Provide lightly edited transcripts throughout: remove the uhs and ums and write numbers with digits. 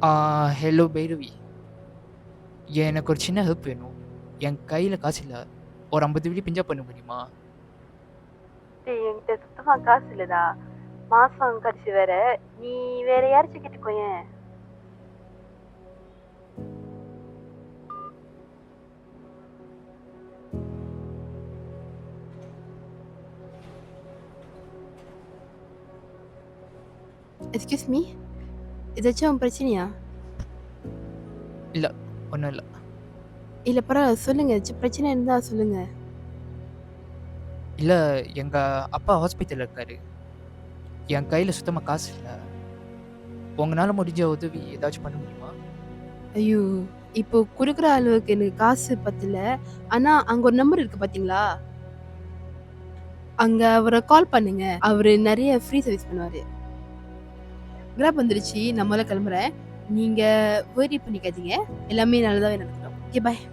Hello Bhairavi. எனக்கு ஒரு சின்ன ஹெல்ப் வேணும். என் கையில் காசு இல்லை. ஒரு 50 வெள்ளி பிஞ்சா பண்ண முடியுமா? டேய் என்கிட்ட சுத்தமா காசு இல்லடா. மாசம் கழிச்சு வேற. நீ வேற யாராச்சும் கேட்டுக்கோயேன். எக்ஸ்கியூஸ் மீ, ஏதாச்சும் பிரச்சனையா? இல்லை, ஒன்றும் இல்லை. இல்லை பரவாயில்ல, சொல்லுங்க. ஏதாச்சும் பிரச்சனை இருந்தா சொல்லுங்க. இல்லை, எங்கள் அப்பா ஹாஸ்பிட்டலில் இருக்காரு. என் கையில் சுத்தமாக காசு இல்லை. உங்களால் முடிஞ்ச உதவி ஏதாச்சும் பண்ண முடியுமா? ஐயோ, இப்போ கொடுக்குற அளவுக்கு எனக்கு காசு பத்தல. ஆனா அங்க ஒரு நம்பர் இருக்கு பாத்தீங்களா? அங்க அவரை கால் பண்ணுங்க. அவரு நிறைய ஃப்ரீ சர்வீஸ் பண்ணுவாரு. கிராப் வந்துருச்சு, நான் முதல்ல கிளம்புறேன். நீங்க worry பண்ணிக்காதீங்க, எல்லாமே நல்லதாவே நடக்கட்டும். Okay bye.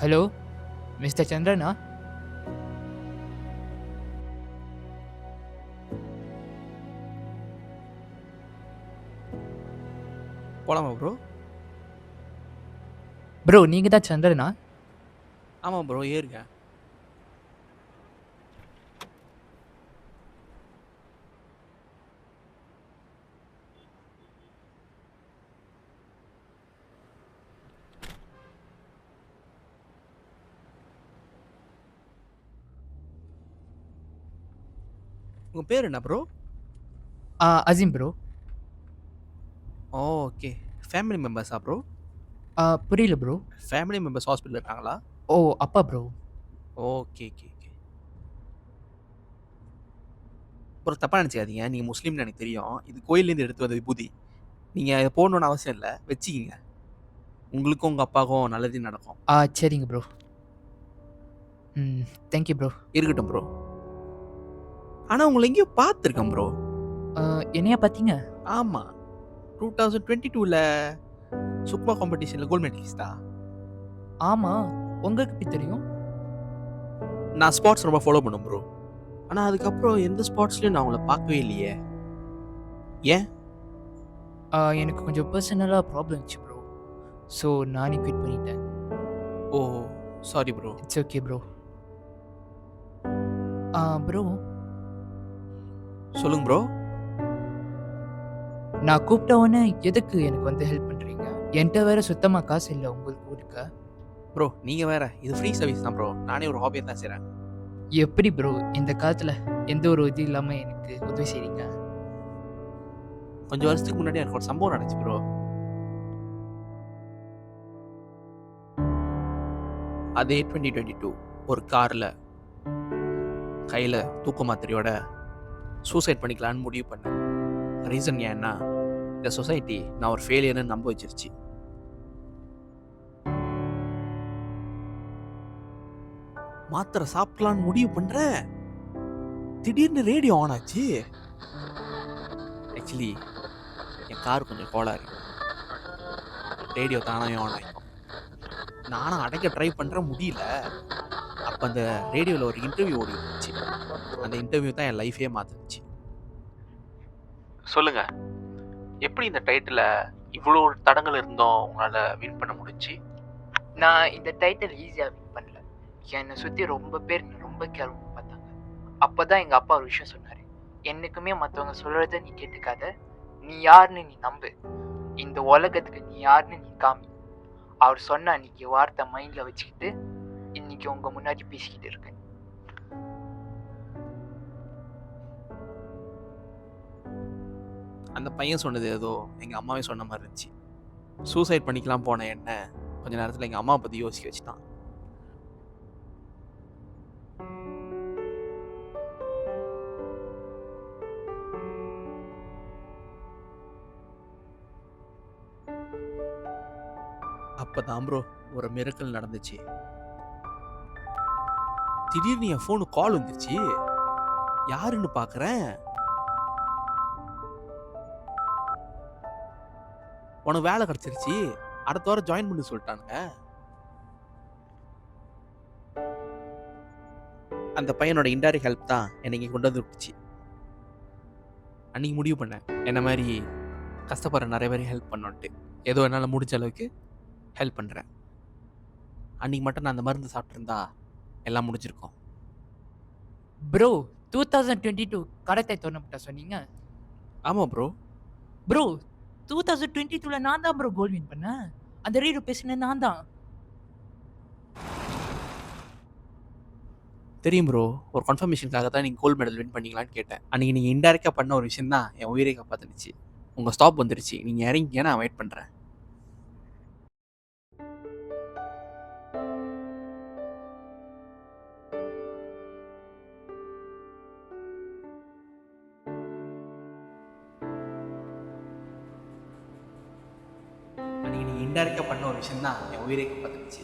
ஹலோ மிஸ்டர் சந்திரனா? போலாமா ப்ரோ? ப்ரோ, நீங்கள் தான் சந்திரனா? ஆமாம் ப்ரோ, ஏறுங்க. உங்கள் பேர் என்ன bro? Aseem bro. Okay. Family மெம்பர்ஸா ப்ரோ? புரியல ப்ரோ. ஃபேமிலி மெம்பர்ஸ் ஹாஸ்பிட்டலில் இருக்காங்களா? ஓ, அப்பா bro. Okay okay okay bro, தப்பாக நினச்சிக்காதீங்க. நீங்கள் முஸ்லீம்னு எனக்கு தெரியும். இது கோயிலேருந்து எடுத்து வந்த விபூதி. நீங்கள் இதை போடணுன்னு அவசியம் இல்லை, வச்சுக்கிங்க. உங்களுக்கும் உங்கள் அப்பாவுக்கும் நல்லதே நடக்கும். சரிங்க ப்ரோ. Thank you bro. இருக்கட்டும் ப்ரோ. ஆனால் உங்களை எங்கேயோ பார்த்துருக்கேன் ப்ரோ. என்னையா பார்த்தீங்க? ஆமாம், 2022 சுக்மா காம்படிஷனில் கோல்ட் மெடலிஸ்டா. ஆமாம், உங்களுக்கு எப்படி தெரியும்? நான் ஸ்பாட்ஸ் ரொம்ப ஃபாலோ பண்ணும் ப்ரோ. ஆனால் அதுக்கப்புறம் எந்த ஸ்பாட்ஸ்லையும் நான் உங்களை பார்க்கவே இல்லையே. ஏன்? எனக்கு கொஞ்சம் பர்சனலாக ப்ராப்ளம் இருந்துச்சு ப்ரோ. ஸோ நானே குவிட் பண்ணிட்டேன். ஓ, sorry bro. It's okay bro. Bro, சொல்லுங்க ப்ரோ. நான் கூப்பிட்ட உடனே எதுக்கு எனக்கு வந்து ஹெல்ப் பண்ணுறீங்க? என்கிட்ட வேற சுத்தமாக காசு இல்லை உங்களுக்கு கொடுக்க. ப்ரோ நீங்கள் வேற, இது ஃப்ரீ சர்வீஸ் தான் ப்ரோ. நானே ஒரு ஹாபியை தான் செய்கிறேன். எப்படி ப்ரோ இந்த காலத்தில் எந்த ஒரு இது இல்லாமல் எனக்கு உதவி செய்றீங்க? கொஞ்சம் வருஷத்துக்கு முன்னாடி எனக்கு ஒரு சம்பவம் நடந்துச்சு ப்ரோ. அதே 2022 ஒரு காரில் கையில் தூக்க மாத்திரையோட சூசைட் பண்ணிக்கலான்னு முடிவு பண்ணேன். ரீசன் ஏன்னா, இந்த சொசைட்டி நான் ஒரு ஃபெயிலியர்னு நம்ப வச்சிருச்சு. மாத்திரை சாப்பிடலான்னு முடிவு பண்ணுறேன், திடீர்னு ரேடியோ ஆன் ஆச்சு. ஆக்சுவலி என் கார் கொஞ்சம் கோளாறு, ரேடியோ தானாகவே ஆன் ஆகிடும். நானும் அடைக்க ட்ரை பண்ணுறேன், முடியல. அப்போ அந்த ரேடியோவில் ஒரு இன்டர்வியூ ஓடி இருந்துச்சு. அந்த இன்டர்வியூ தான் என் லைஃபே மாற்றிருச்சு. சொல்லுங்க, எப்படி இந்த டைட்டில் இவ்வளோ தடங்கள் இருந்தோம் உங்களால் வின் பண்ண முடிஞ்சு? நான் இந்த டைட்டில் ஈஸியாக வின் பண்ணல. என்னை சுற்றி ரொம்ப பேர் என்னை ரொம்ப கேவலமாக பார்த்தாங்க. அப்போ தான் எங்கள் அப்பா ஒரு விஷயம் சொன்னார். என்றைக்குமே மற்றவங்க சொல்கிறத நீ கேட்டுக்காத, நீ யாருன்னு நீ நம்பு, இந்த உலகத்துக்கு நீ யாருன்னு நீ காமி. அவர் சொன்ன அன்றைக்கி வார்த்தை மைண்டில் வச்சுக்கிட்டு இன்றைக்கி உங்கள் முன்னாடி பேசிக்கிட்டு இருக்கேன். அந்த பையன் சொன்னது ஏதோ எங்கள் அம்மாவே சொன்ன மாதிரி இருந்துச்சு. சூசைட் பண்ணிக்கலாம் போன என்ன கொஞ்ச நேரத்தில் எங்கள் அம்மாவை பற்றி யோசிக்க வச்சுட்டான். அப்போ தான் ப்ரோ ஒரு மிரக்கல் நடந்துச்சு. திடீர்னு என் ஃபோனு கால் வந்துருச்சு. யாருன்னு பார்க்குறேன், உனக்கு வேலை கிடைச்சிருச்சு, அடுத்த வாரம் ஜாயின் பண்ணி சொல்லிட்டானுங்க. அந்த பையனோட இன்டைரக்ட் ஹெல்ப் தான் என்னை இங்கே கொண்டு வந்து விட்டுச்சு. அன்னைக்கு முடிவு பண்ணேன், என்ன மாதிரி கஷ்டப்படுற நிறைய பேர் ஹெல்ப் பண்ணோன்ட்டு. ஏதோ என்னால் முடிஞ்ச அளவுக்கு ஹெல்ப் பண்ணுறேன். அன்னைக்கு மட்டும் நான் அந்த மருந்து சாப்பிட்ருந்தா எல்லாம் முடிஞ்சிருக்கும். ப்ரோ 2022 கரெக்டாக தோணப்பட்ட சொன்னீங்க. ஆமாம் ப்ரோ. ப்ரோ 2022ல நான் தான் ப்ரோ கோல்ட் வின் பண்ணேன். அந்த ரேடியோ பேசினேன் நான் தான். தெரியும் ப்ரோ, ஒரு கன்ஃபர்மேஷனுக்காக தான் நீங்கள் கோல்டு மெடல் வின் பண்ணீங்களான்னு கேட்டேன். அன்றைக்கி நீங்கள் இன்டைரக்டாக பண்ண ஒரு விஷயம் தான் என் உயிரை காப்பாற்றுனுச்சு. உங்கள் ஸ்டாப் வந்துடுச்சு, நீங்கள் இறங்கிங்க, நான் வெயிட் பண்ணுறேன். அன்றைக்கி நீங்கள் இன்டைரக்டாக பண்ண ஒரு விஷயம் தான் என் உயிரை காப்பாற்றுனுச்சு.